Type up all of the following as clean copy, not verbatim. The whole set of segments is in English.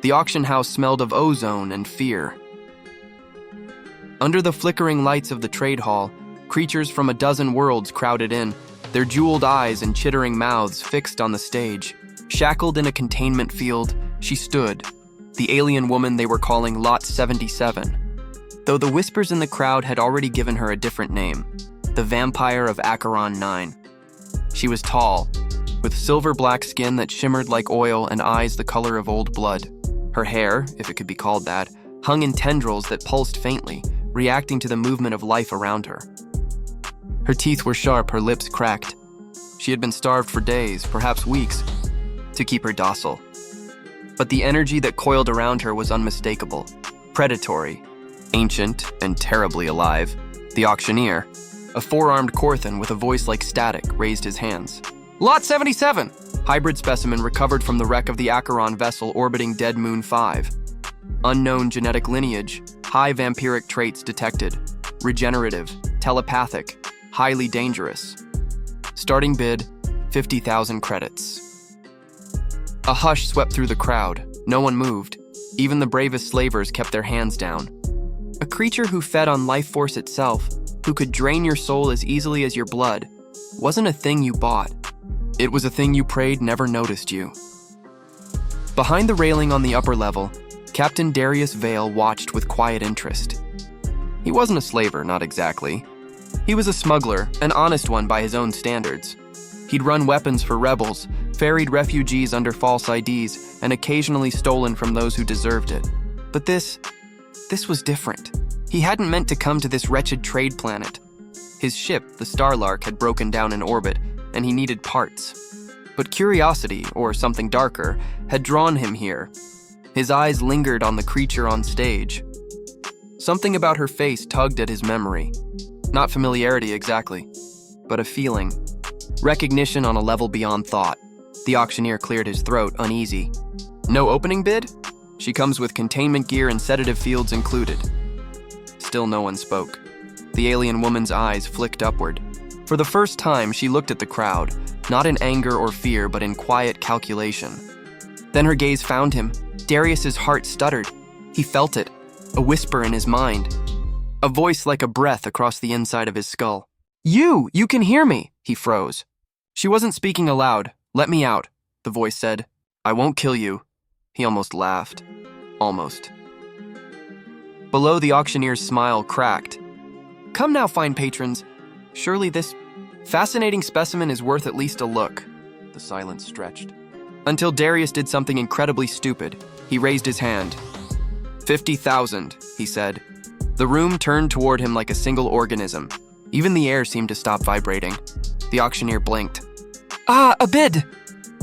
The auction house smelled of ozone and fear. Under the flickering lights of the trade hall, creatures from a dozen worlds crowded in, their jeweled eyes and chittering mouths fixed on the stage. Shackled in a containment field, she stood, the alien woman they were calling Lot 77. Though the whispers in the crowd had already given her a different name, the Vampire of Acheron 9. She was tall, with silver-black skin that shimmered like oil and eyes the color of old blood. Her hair, if it could be called that, hung in tendrils that pulsed faintly, reacting to the movement of life around her. Her teeth were sharp, her lips cracked. She had been starved for days, perhaps weeks, to keep her docile. But the energy that coiled around her was unmistakable, predatory, ancient, and terribly alive. The auctioneer, a four-armed Korthan with a voice like static, raised his hands. Lot 77! Hybrid specimen recovered from the wreck of the Acheron vessel orbiting Dead Moon 5. Unknown genetic lineage, high vampiric traits detected, regenerative, telepathic, highly dangerous. Starting bid, 50,000 credits. A hush swept through the crowd. No one moved. Even the bravest slavers kept their hands down. A creature who fed on life force itself, who could drain your soul as easily as your blood, wasn't a thing you bought. It was a thing you prayed never noticed you. Behind the railing on the upper level, Captain Darius Vale watched with quiet interest. He wasn't a slaver, not exactly. He was a smuggler, an honest one by his own standards. He'd run weapons for rebels, ferried refugees under false IDs, and occasionally stolen from those who deserved it. But this was different. He hadn't meant to come to this wretched trade planet. His ship, the Starlark, had broken down in orbit, and he needed parts. But curiosity, or something darker, had drawn him here. His eyes lingered on the creature on stage. Something about her face tugged at his memory. Not familiarity exactly, but a feeling. Recognition on a level beyond thought. The auctioneer cleared his throat, uneasy. No opening bid? She comes with containment gear and sedative fields included. Still no one spoke. The alien woman's eyes flicked upward. For the first time, she looked at the crowd, not in anger or fear, but in quiet calculation. Then her gaze found him. Darius's heart stuttered. He felt it, a whisper in his mind. A voice like a breath across the inside of his skull. You can hear me, he froze. She wasn't speaking aloud. Let me out, the voice said. I won't kill you. He almost laughed. Almost. Below, the auctioneer's smile cracked. Come now, fine patrons. Surely this fascinating specimen is worth at least a look. The silence stretched. Until Darius did something incredibly stupid. He raised his hand. 50,000, he said. The room turned toward him like a single organism. Even the air seemed to stop vibrating. The auctioneer blinked. A bid!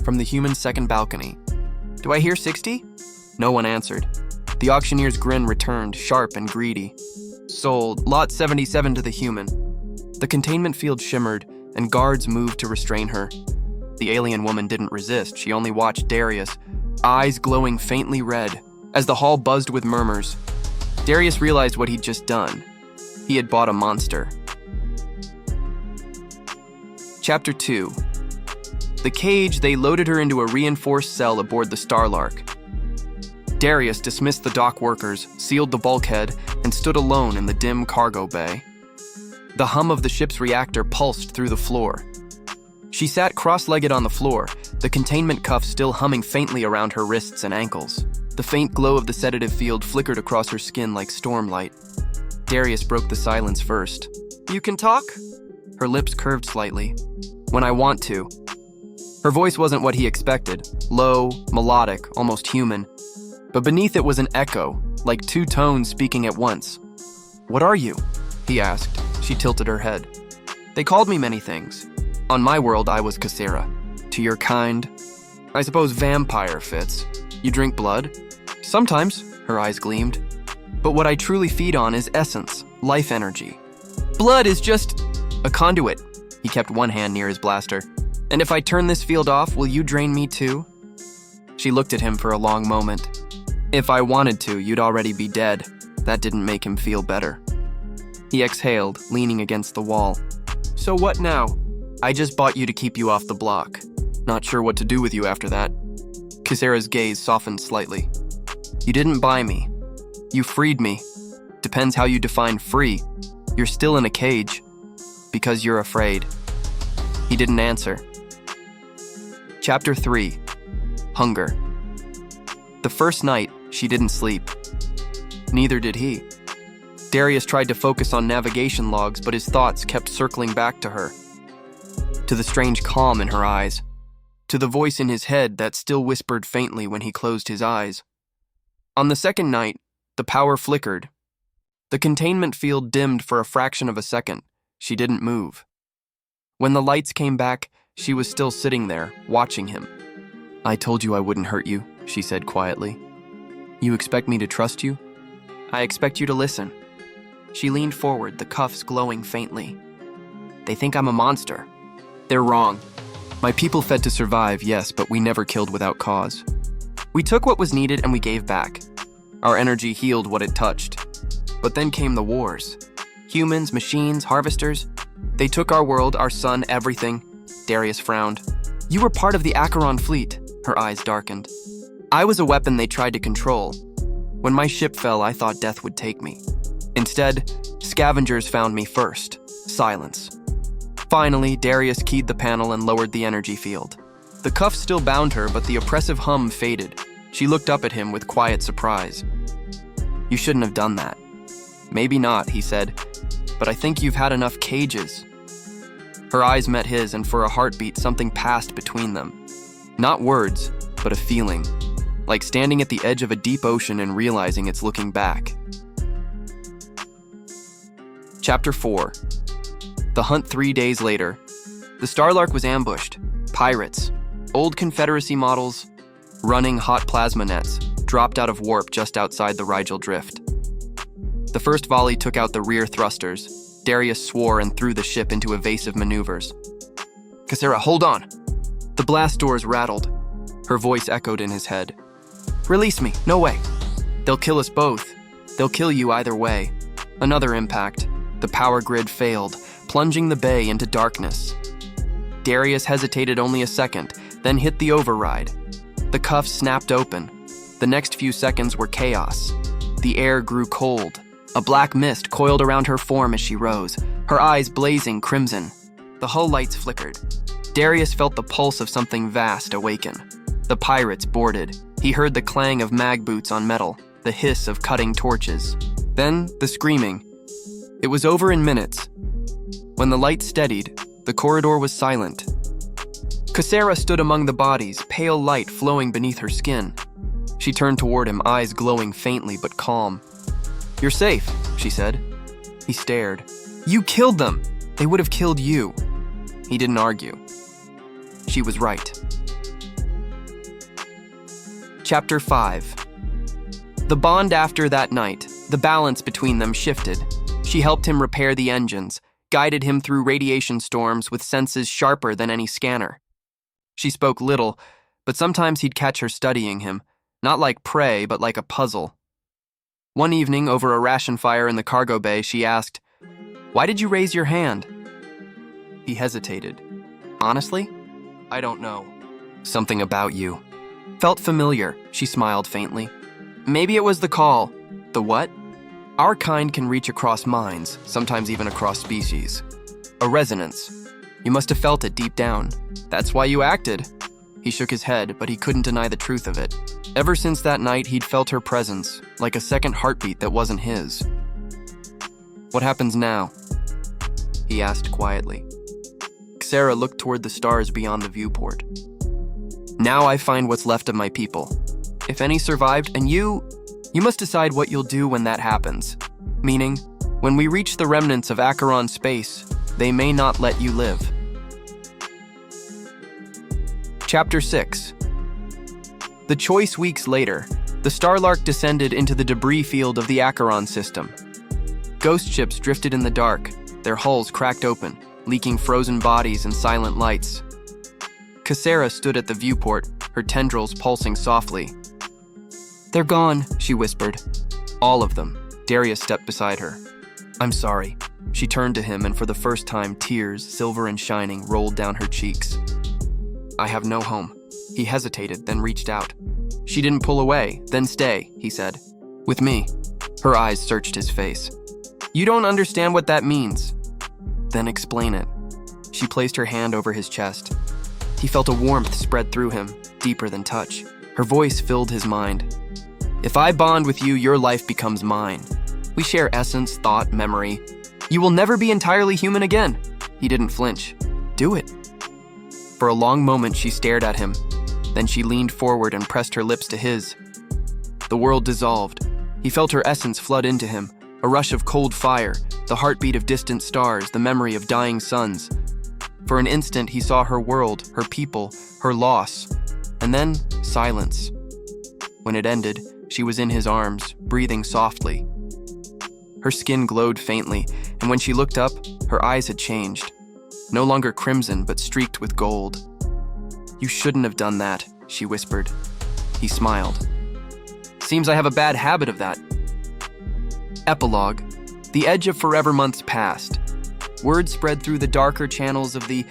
From the human's second balcony. Do I hear 60? No one answered. The auctioneer's grin returned, sharp and greedy. Sold, Lot 77 to the human. The containment field shimmered, and guards moved to restrain her. The alien woman didn't resist. She only watched Darius, eyes glowing faintly red, as the hall buzzed with murmurs. Darius realized what he'd just done. He had bought a monster. Chapter 2. The cage, they loaded her into a reinforced cell aboard the Starlark. Darius dismissed the dock workers, sealed the bulkhead, and stood alone in the dim cargo bay. The hum of the ship's reactor pulsed through the floor. She sat cross-legged on the floor, the containment cuff still humming faintly around her wrists and ankles. The faint glow of the sedative field flickered across her skin like stormlight. Darius broke the silence first. You can talk? Her lips curved slightly. When I want to. Her voice wasn't what he expected. Low, melodic, almost human. But beneath it was an echo, like two tones speaking at once. What are you? He asked. She tilted her head. They called me many things. On my world, I was Cassera. To your kind, I suppose vampire fits. You drink blood? Sometimes, her eyes gleamed. But what I truly feed on is essence, life energy. Blood is just a conduit. He kept one hand near his blaster. And if I turn this field off, will you drain me too? She looked at him for a long moment. If I wanted to, you'd already be dead. That didn't make him feel better. He exhaled, leaning against the wall. So what now? I just bought you to keep you off the block. Not sure what to do with you after that. Cassera's gaze softened slightly. You didn't buy me. You freed me. Depends how you define free. You're still in a cage. Because you're afraid. He didn't answer. Chapter 3. Hunger. The first night, she didn't sleep. Neither did he. Darius tried to focus on navigation logs, but his thoughts kept circling back to her. To the strange calm in her eyes. To the voice in his head that still whispered faintly when he closed his eyes. On the second night, the power flickered. The containment field dimmed for a fraction of a second. She didn't move. When the lights came back, she was still sitting there, watching him. "I told you I wouldn't hurt you," she said quietly. "You expect me to trust you?" "I expect you to listen." She leaned forward, the cuffs glowing faintly. "They think I'm a monster." "They're wrong. My people fed to survive, yes, but we never killed without cause. We took what was needed and we gave back. Our energy healed what it touched. But then came the wars. Humans, machines, harvesters. They took our world, our sun, everything." Darius frowned. "You were part of the Acheron fleet." Her eyes darkened. "I was a weapon they tried to control. When my ship fell, I thought death would take me. Instead, scavengers found me first. Silence." Finally, Darius keyed the panel and lowered the energy field. The cuffs still bound her, but the oppressive hum faded. She looked up at him with quiet surprise. "You shouldn't have done that." "Maybe not," he said, "but I think you've had enough cages." Her eyes met his, and for a heartbeat, something passed between them. Not words, but a feeling, like standing at the edge of a deep ocean and realizing it's looking back. Chapter 4. The hunt 3 days later. The Starlark was ambushed. Pirates, old Confederacy models, running hot plasma nets, dropped out of warp just outside the Rigel Drift. The first volley took out the rear thrusters. Darius swore and threw the ship into evasive maneuvers. "Cassera, hold on!" The blast doors rattled. Her voice echoed in his head. "Release me, no way. They'll kill us both. They'll kill you either way." Another impact. The power grid failed, plunging the bay into darkness. Darius hesitated only a second, then hit the override. The cuffs snapped open. The next few seconds were chaos. The air grew cold. A black mist coiled around her form as she rose, her eyes blazing crimson. The hull lights flickered. Darius felt the pulse of something vast awaken. The pirates boarded. He heard the clang of mag boots on metal, the hiss of cutting torches. Then the screaming. It was over in minutes. When the light steadied, the corridor was silent. Cassera stood among the bodies, pale light flowing beneath her skin. She turned toward him, eyes glowing faintly but calm. "You're safe," she said. He stared. "You killed them! They would have killed you." He didn't argue. She was right. Chapter 5. The bond after that night, the balance between them shifted. She helped him repair the engines, guided him through radiation storms with senses sharper than any scanner. She spoke little, but sometimes he'd catch her studying him, not like prey, but like a puzzle. One evening, over a ration fire in the cargo bay, she asked, "Why did you raise your hand?" He hesitated. "Honestly, I don't know. Something about you. Felt familiar," she smiled faintly. "Maybe it was the call." "The what?" "Our kind can reach across minds, sometimes even across species. A resonance. You must have felt it deep down. That's why you acted." He shook his head, but he couldn't deny the truth of it. Ever since that night, he'd felt her presence, like a second heartbeat that wasn't his. "What happens now?" he asked quietly. Sarah looked toward the stars beyond the viewport. "Now I find what's left of my people. If any survived, and you must decide what you'll do when that happens. Meaning, when we reach the remnants of Acheron space, they may not let you live." Chapter 6. The choice weeks later, the Starlark descended into the debris field of the Acheron system. Ghost ships drifted in the dark, their hulls cracked open, leaking frozen bodies and silent lights. Cassera stood at the viewport, her tendrils pulsing softly. "They're gone," she whispered. "All of them." Darius stepped beside her. "I'm sorry." She turned to him, and for the first time, tears, silver and shining, rolled down her cheeks. "I have no home." He hesitated, then reached out. She didn't pull away. Then stay, he said. With me. Her eyes searched his face. You don't understand what that means. Then explain it. She placed her hand over his chest. He felt a warmth spread through him, deeper than touch. Her voice filled his mind. If I bond with you, your life becomes mine. We share essence, thought, memory. You will never be entirely human again. He didn't flinch. Do it. For a long moment, she stared at him. Then she leaned forward and pressed her lips to his. The world dissolved. He felt her essence flood into him, a rush of cold fire, the heartbeat of distant stars, the memory of dying suns. For an instant, he saw her world, her people, her loss, and then silence. When it ended, she was in his arms, breathing softly. Her skin glowed faintly, and when she looked up, her eyes had changed. No longer crimson, but streaked with gold. You shouldn't have done that, she whispered. He smiled. Seems I have a bad habit of that. Epilogue. The edge of forever months passed. Word spread through the darker channels of the